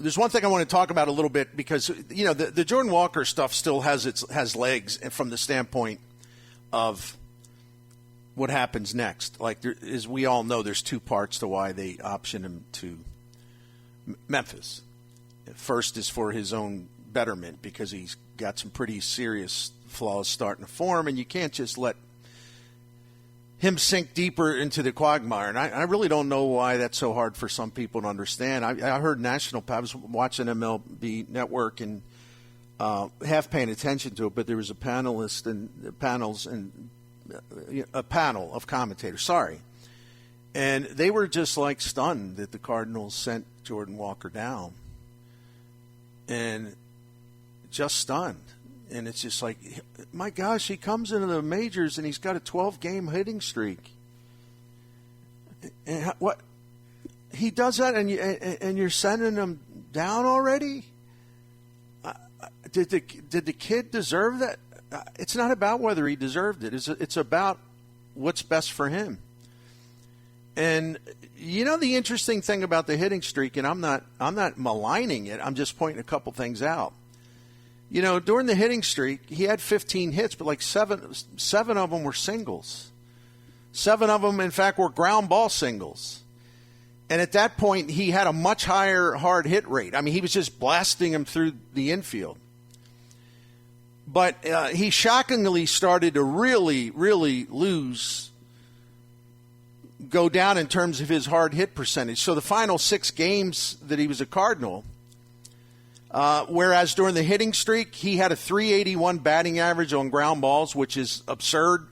there's one thing I want to talk about a little bit because, the Jordan Walker stuff still has legs from the standpoint of what happens next. Like, as we all know, there's two parts to why they option him to Memphis. First is for his own betterment because he's got some pretty serious flaws starting to form, and you can't just let him sink deeper into the quagmire. And I really don't know why that's so hard for some people to understand. I heard I was watching MLB Network and half paying attention to it, but there was a panel of commentators, and they were just like stunned that the Cardinals sent Jordan Walker down. And just stunned. And it's just like, my gosh, he comes into the majors and he's got a 12-game hitting streak. And what? He does that and you're sending him down already? Did the kid deserve that? It's not about whether he deserved it. It's about what's best for him. And the interesting thing about the hitting streak, and I'm not maligning it, I'm just pointing a couple things out. During the hitting streak, he had 15 hits, but like seven of them were singles. 7 of them, in fact, were ground ball singles. And at that point, he had a much higher hard hit rate. I mean, he was just blasting them through the infield. But he shockingly started to really, really go down in terms of his hard hit percentage. So the final 6 games that he was a Cardinal, whereas during the hitting streak, he had a .381 batting average on ground balls, which is absurd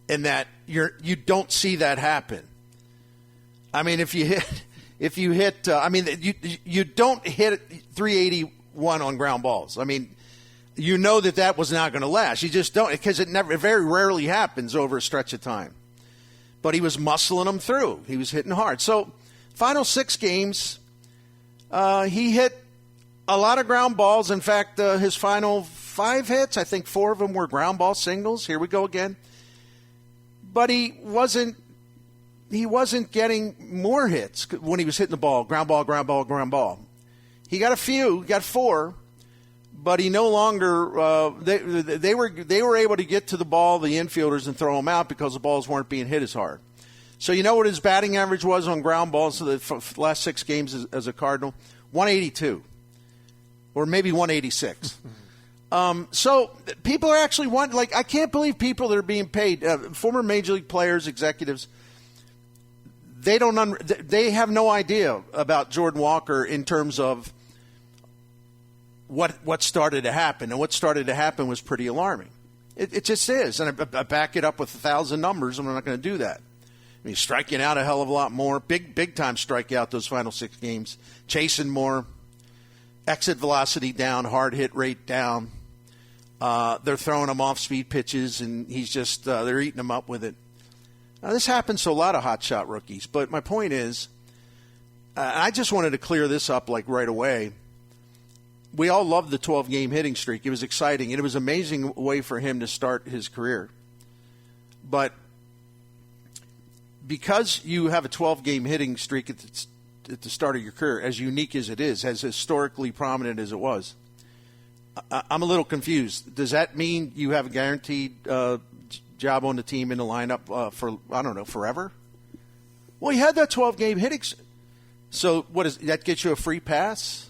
in that you don't see that happen. I mean, you don't hit 381 on ground balls. I mean, that was not going to last. You just don't, because it very rarely happens over a stretch of time. But he was muscling them through. He was hitting hard. So, final 6 games, he hit a lot of ground balls. In fact, his final 5 hits, I think 4 of them were ground ball singles. Here we go again. But he wasn't getting more hits when he was hitting the ball. Ground ball, ground ball, ground ball. He got a few, got 4. But he no longer they were able to get to the ball, the infielders, and throw them out because the balls weren't being hit as hard. So you know what his batting average was on ground balls for the last 6 games as a Cardinal? 182, or maybe 186. So people are actually I can't believe people that are being paid, former major league players, executives. They have no idea about Jordan Walker in terms of what started to happen. And what started to happen was pretty alarming. It just is. And I back it up with 1,000 numbers, and I'm not going to do that. I mean, striking out a hell of a lot more. Big time strikeout those final 6 games. Chasing more. Exit velocity down. Hard hit rate down. They're throwing him off speed pitches, and he's just they're eating him up with it. Now, this happens to a lot of hotshot rookies. But my point is, I just wanted to clear this up right away. We all loved the 12-game hitting streak. It was exciting, and it was an amazing way for him to start his career. But because you have a 12-game hitting streak at the start of your career, as unique as it is, as historically prominent as it was, I'm a little confused. Does that mean you have a guaranteed job on the team in the lineup for, I don't know, forever? Well, you had that 12-game hitting. So that gets you a free pass?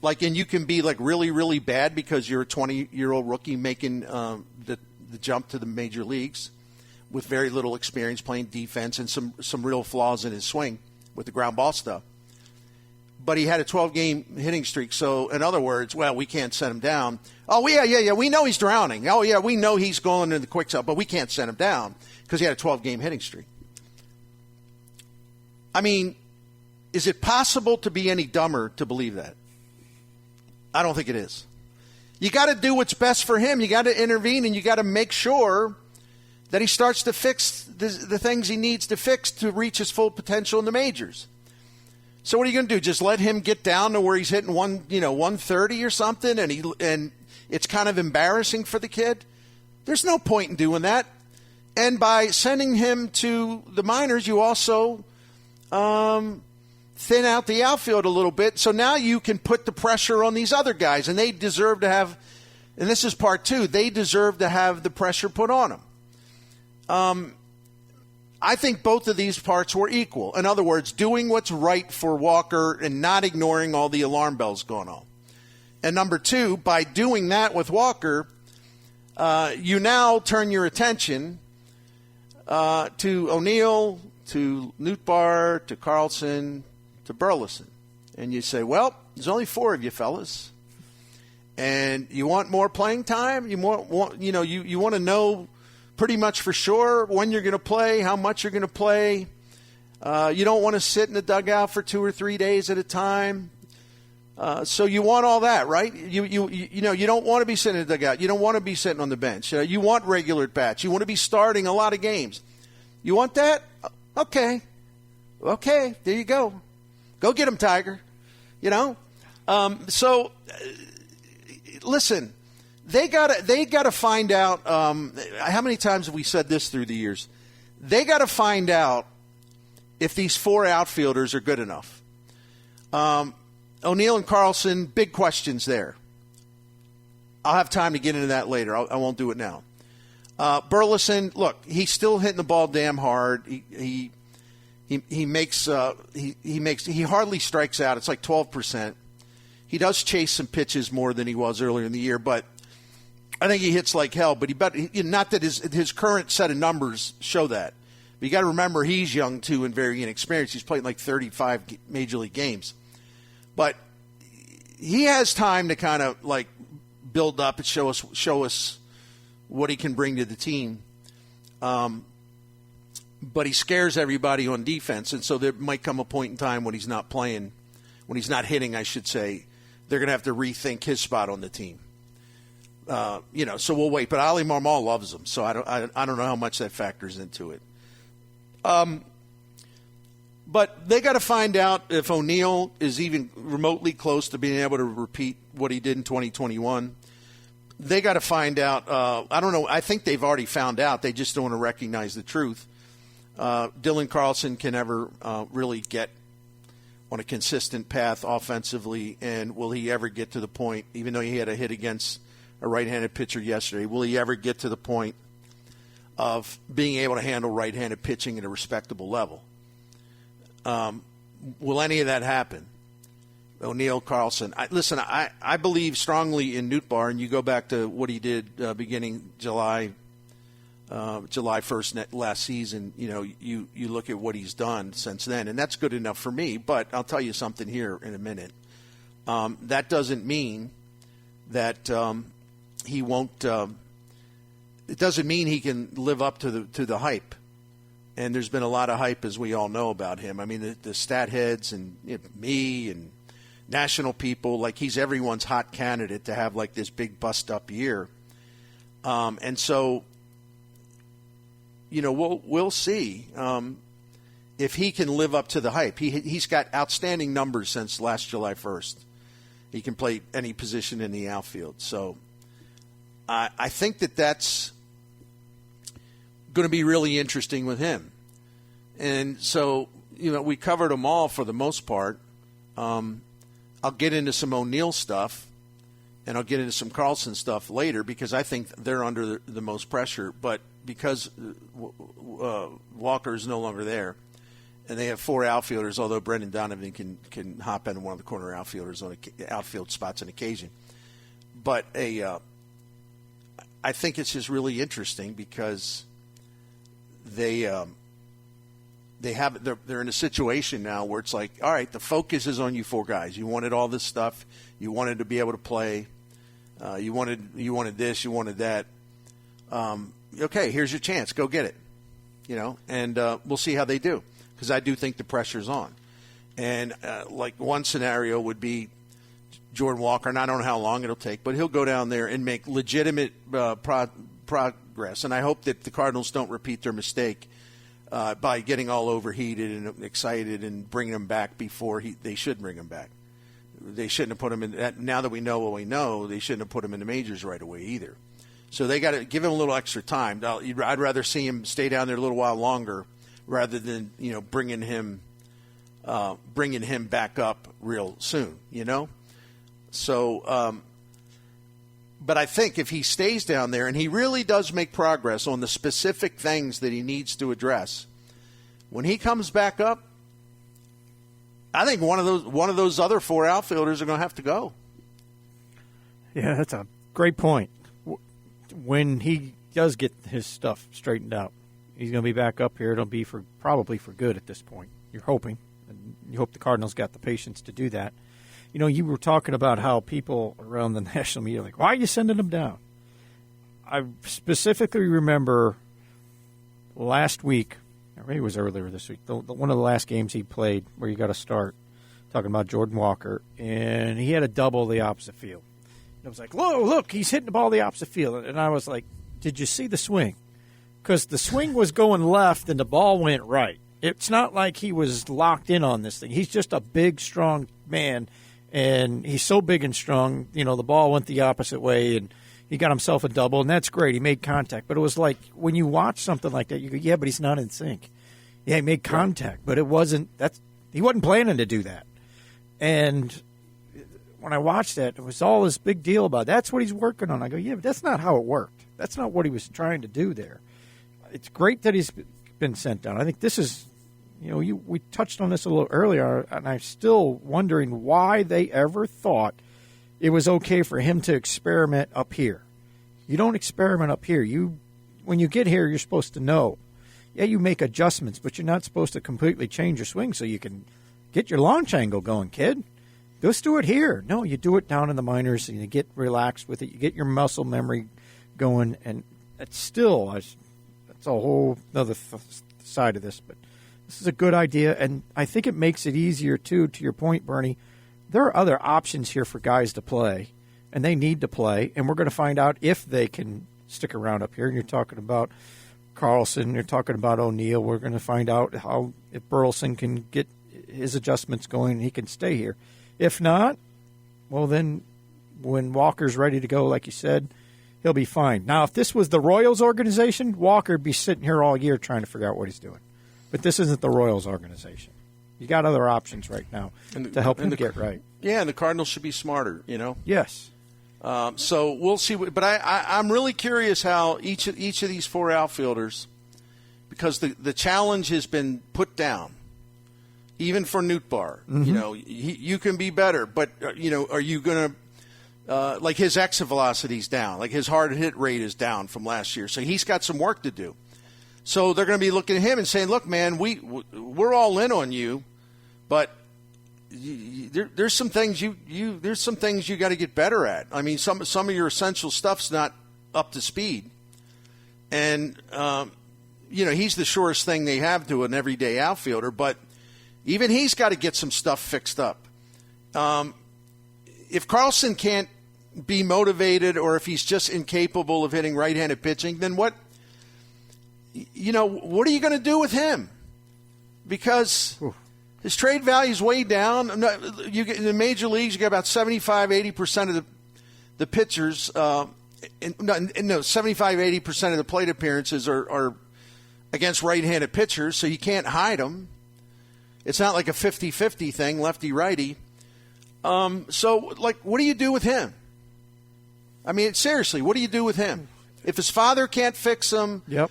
And you can be really, really bad because you're a 20-year-old rookie making the jump to the major leagues with very little experience playing defense and some real flaws in his swing with the ground ball stuff. But he had a 12-game hitting streak. So, in other words, we can't send him down. Oh, yeah. We know he's drowning. Oh, yeah, we know he's going into the quick stop, but we can't send him down because he had a 12-game hitting streak. I mean, is it possible to be any dumber to believe that? I don't think it is. You got to do what's best for him. You got to intervene, and you got to make sure that he starts to fix the things he needs to fix to reach his full potential in the majors. So what are you going to do? Just let him get down to where he's hitting 130 or something, and it's kind of embarrassing for the kid? There's no point in doing that. And by sending him to the minors, you also thin out the outfield a little bit. So now you can put the pressure on these other guys, and they deserve to have, and this is part two, they deserve to have the pressure put on them. I think both of these parts were equal. In other words, doing what's right for Walker and not ignoring all the alarm bells going on. And number two, by doing that with Walker, you now turn your attention to O'Neill, to Nootbaar, to Carlson, to Burleson. And you say, well, there's only four of you fellas. And you want more playing time? You want to know pretty much for sure when you're going to play, how much you're going to play. You don't want to sit in the dugout for 2 or 3 days at a time. So you want all that, right? You don't want to be sitting in the dugout. You don't want to be sitting on the bench. You want regular at-bats. You want to be starting a lot of games. You want that? Okay, there you go. Go get him, Tiger. Listen. They gotta find out. How many times have we said this through the years? They got to find out if these four outfielders are good enough. O'Neill and Carlson, big questions there. I'll have time to get into that later. I won't do it now. Burleson, look, he's still hitting the ball damn hard. He hardly strikes out. It's like 12%. He does chase some pitches more than he was earlier in the year, but I think he hits like hell, but not that his current set of numbers show that. But you got to remember he's young too and very inexperienced. He's played like 35 major league games, but he has time to kind of like build up and show us what he can bring to the team. But he scares everybody on defense, and so there might come a point in time when he's not playing, when he's not hitting, I should say. They're going to have to rethink his spot on the team. So we'll wait. But Ali Marmol loves him, so I don't know how much that factors into it. But they got to find out if O'Neill is even remotely close to being able to repeat what he did in 2021. They got to find out. I don't know. I think they've already found out. They just don't want to recognize the truth. Dylan Carlson can ever really get on a consistent path offensively, and will he ever get to the point, even though he had a hit against a right-handed pitcher yesterday, will he ever get to the point of being able to handle right-handed pitching at a respectable level? Will any of that happen? O'Neill, Carlson. I believe strongly in Nootbaar, and you go back to what he did beginning July 1st last season. You look at what he's done since then, and that's good enough for me. But I'll tell you something here in a minute. That doesn't mean that he won't. It doesn't mean he can live up to the hype. And there's been a lot of hype, as we all know, about him. I mean, the stat heads and me and national people, like he's everyone's hot candidate to have like this big bust-up year. And so, we'll see if he can live up to the hype. He's got outstanding numbers since last July 1st. He can play any position in the outfield. So I think that's going to be really interesting with him. And so, we covered them all for the most part. I'll get into some O'Neill stuff, and I'll get into some Carlson stuff later because I think they're under the most pressure. But because Walker is no longer there, and they have four outfielders, although Brendan Donovan can hop into one of the corner outfielders on outfield spots on occasion. But I think it's just really interesting because they're in a situation now where it's like, all right, the focus is on you four guys. You wanted all this stuff. You wanted to be able to play. You wanted this. You wanted that. Okay, here's your chance. Go get it. And we'll see how they do because I do think the pressure's on. And like one scenario would be Jordan Walker, and I don't know how long it'll take, but he'll go down there and make legitimate progress. And I hope that the Cardinals don't repeat their mistake by getting all overheated and excited and bringing him back before they should bring him back. They shouldn't have put him in. Now that we know what we know, they shouldn't have put him in the majors right away either. So they got to give him a little extra time. I'd rather see him stay down there a little while longer rather than bringing him bringing him back up real soon, So, but I think if he stays down there and he really does make progress on the specific things that he needs to address, when he comes back up, I think one of those other 4 outfielders are going to have to go. Yeah, that's a great point. When he does get his stuff straightened out, he's going to be back up here. It'll be probably for good at this point. You're hoping. And you hope the Cardinals got the patience to do that. You were talking about how people around the national media are like, why are you sending him down? I specifically remember last week, or maybe it was earlier this week, one of the last games he played where you got to start, talking about Jordan Walker, and he had a double the opposite field. And I was like, whoa, look, he's hitting the ball the opposite field. And I was like, did you see the swing? Because the swing was going left and the ball went right. It's not like he was locked in on this thing. He's just a big, strong man, and he's so big and strong, the ball went the opposite way, and he got himself a double, and that's great. He made contact. But it was like when you watch something like that, you go, yeah, but he's not in sync. Yeah, he made contact, but he wasn't planning to do that. And when I watched that, it was all this big deal about that's what he's working on. I go, yeah, but that's not how it worked. That's not what he was trying to do there. It's great that he's been sent down. I think this is, we touched on this a little earlier, and I'm still wondering why they ever thought it was okay for him to experiment up here. You don't experiment up here. When you get here, you're supposed to know. Yeah, you make adjustments, but you're not supposed to completely change your swing so you can get your launch angle going, kid. Just do it here. No, you do it down in the minors, and you get relaxed with it. You get your muscle memory going, and it's still, that's a whole other side of this, but this is a good idea, and I think it makes it easier, too, to your point, Bernie. There are other options here for guys to play, and they need to play, and we're going to find out if they can stick around up here. And you're talking about Carlson, you're talking about O'Neill. We're going to find out if Burleson can get his adjustments going and he can stay here. If not, well, then when Walker's ready to go, like you said, he'll be fine. Now, if this was the Royals organization, Walker would be sitting here all year trying to figure out what he's doing. But this isn't the Royals organization. You got other options right now to help him get right. Yeah, and the Cardinals should be smarter, Yes. So we'll see. But I'm really curious how each of these 4 outfielders, because the challenge has been put down, even for Nootbaar. Mm-hmm. You can be better, but, are you going to like his exit velocity's down, like his hard hit rate is down from last year. So he's got some work to do. So they're going to be looking at him and saying, look, man, we're all in on you, but there's some things there's some things you got to get better at. I mean, some of your essential stuff's not up to speed. And, he's the surest thing they have to an everyday outfielder, but even he's got to get some stuff fixed up. If Carlson can't be motivated, or if he's just incapable of hitting right-handed pitching, then what are you going to do with him? Because his trade value is way down. In the major leagues, you got about 75-80% of the pitchers. 75-80% of the plate appearances are against right-handed pitchers, so you can't hide them. It's not like a 50-50 thing, lefty-righty. So, what do you do with him? I mean, seriously, what do you do with him? If his father can't fix him, yep.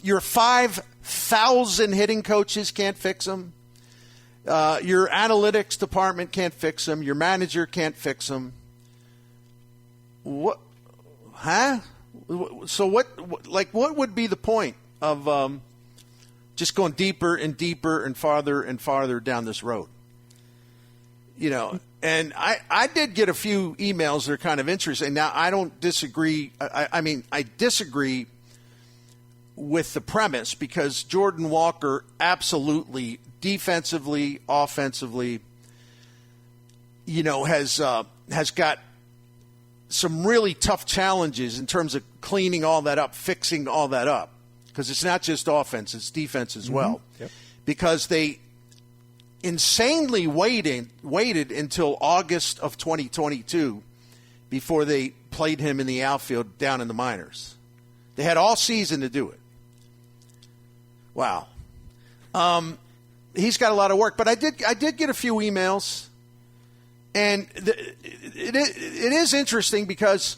Your 5,000 hitting coaches can't fix him. Your analytics department can't fix him. Your manager can't fix him. What? Huh? So what would be the point of just going deeper and deeper and farther down this road? And I did get a few emails that are kind of interesting. Now, I don't disagree. I disagree with the premise, because Jordan Walker absolutely, defensively, offensively, has got some really tough challenges in terms of cleaning all that up, fixing all that up. Because it's not just offense, it's defense as well. Yep. Because they insanely waited until August of 2022 before they played him in the outfield down in the minors. They had all season to do it. Wow. he's got a lot of work. But I did get a few emails, and it is interesting because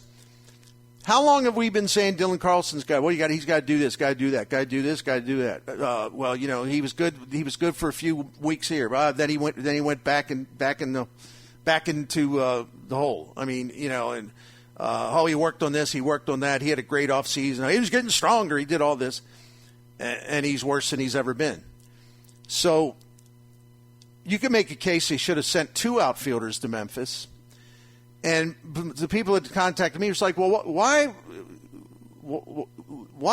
how long have we been saying Dylan Carlson's got? Well, he's got to do this, got to do that, got to do this, got to do that. Well, he was good. He was good for a few weeks here. Then he went back into the hole. I mean, and he worked on this, he worked on that. He had a great offseason. He was getting stronger. He did all this, and he's worse than he's ever been. So you can make a case he should have sent 2 outfielders to Memphis. And the people that contacted me was like, well, why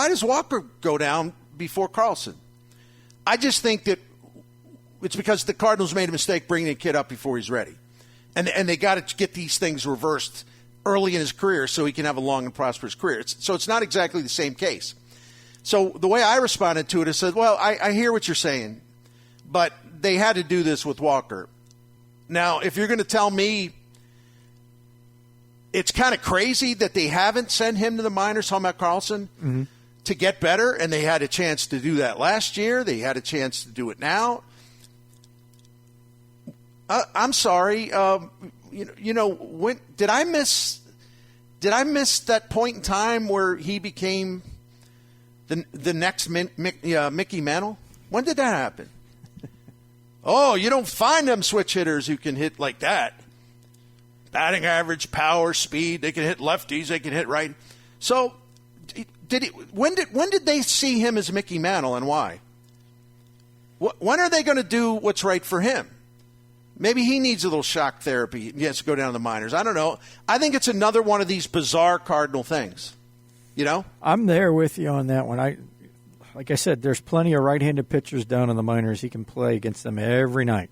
does Walker go down before Carlson? I just think that it's because the Cardinals made a mistake bringing the kid up before he's ready. And they got to get these things reversed early in his career so he can have a long and prosperous career. So it's not exactly the same case. So the way I responded to it is said, well, I hear what you're saying, but they had to do this with Walker. Now, if you're going to tell me it's kind of crazy that they haven't sent him to the minors, talking about Carlson, to get better, and they had a chance to do that last year. They had a chance to do it now. I'm sorry. When did I miss that point in time where he became the next Mickey Mantle? When did that happen? Oh, you don't find them switch hitters who can hit like that. Batting average, power, speed. They can hit lefties. They can hit right. So, when did they see him as Mickey Mantle, and why? When are they going to do what's right for him? Maybe he needs a little shock therapy. He has to go down to the minors. I don't know. I think it's another one of these bizarre Cardinal things. I'm there with you on that one. Like I said, there's plenty of right-handed pitchers down in the minors. He can play against them every night.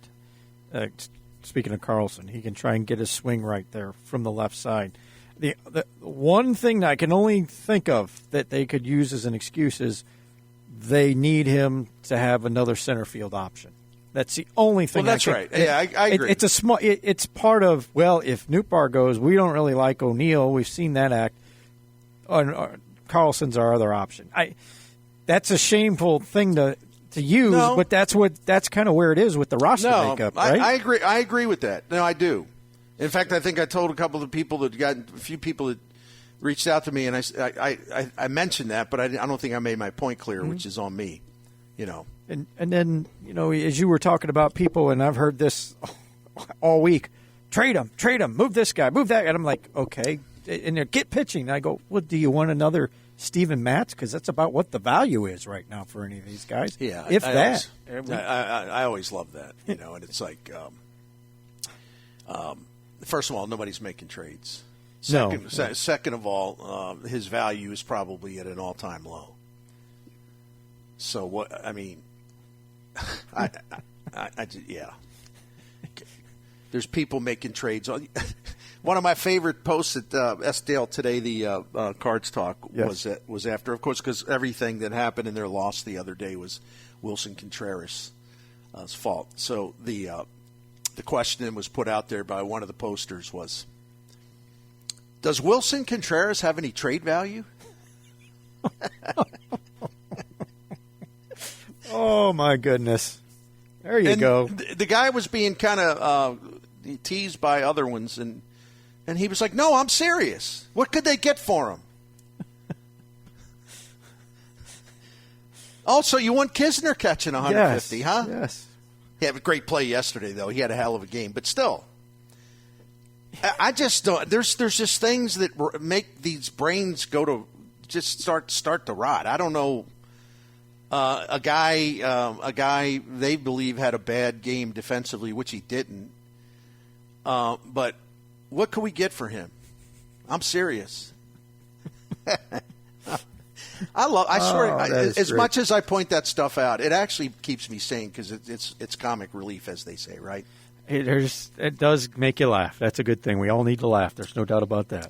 Speaking of Carlson, he can try and get his swing right there from the left side. The one thing that I can only think of that they could use as an excuse is they need him to have another center field option. That's the only thing. Well, that's right. Yeah, I agree. It's a small. It's part of. Well, if Nootbaar goes, we don't really like O'Neill. We've seen that act. Carlson's our other option. That's a shameful thing to use, but that's kind of where it is with the roster makeup, right? I agree with that. No, I do. In fact, I think I told a few people that reached out to me, and I mentioned that, but I don't think I made my point clear, which is on me, And then, as you were talking about people, and I've heard this all week, trade him, move this guy, move that guy. And I'm like, okay, and they get pitching. And I go, well, do you want another Steven Matz? Because that's about what the value is right now for any of these guys. Yeah, I always love that, and it's like, first of all, nobody's making trades. Second of all, his value is probably at an all-time low. So what? I mean, yeah. There's people making trades. One of my favorite posts at S-Dale today, the Cards Talk, was after, of course, because everything that happened in their loss the other day was Wilson Contreras' fault. So the question that was put out there by one of the posters was, does Wilson Contreras have any trade value? Oh, my goodness. There you go. The guy was being kind of teased by other ones, and he was like, no, I'm serious. What could they get for him? Also, you want Kisner catching 150, huh? Yes. He had a great play yesterday, though. He had a hell of a game. But still, I just don't. There's just things that make these brains go to just start to rot. I don't know. A guy they believe had a bad game defensively, which he didn't. But what could we get for him? I'm serious. I swear, as much as I point that stuff out, it actually keeps me sane because it's comic relief, as they say, right? It does make you laugh. That's a good thing. We all need to laugh. There's no doubt about that.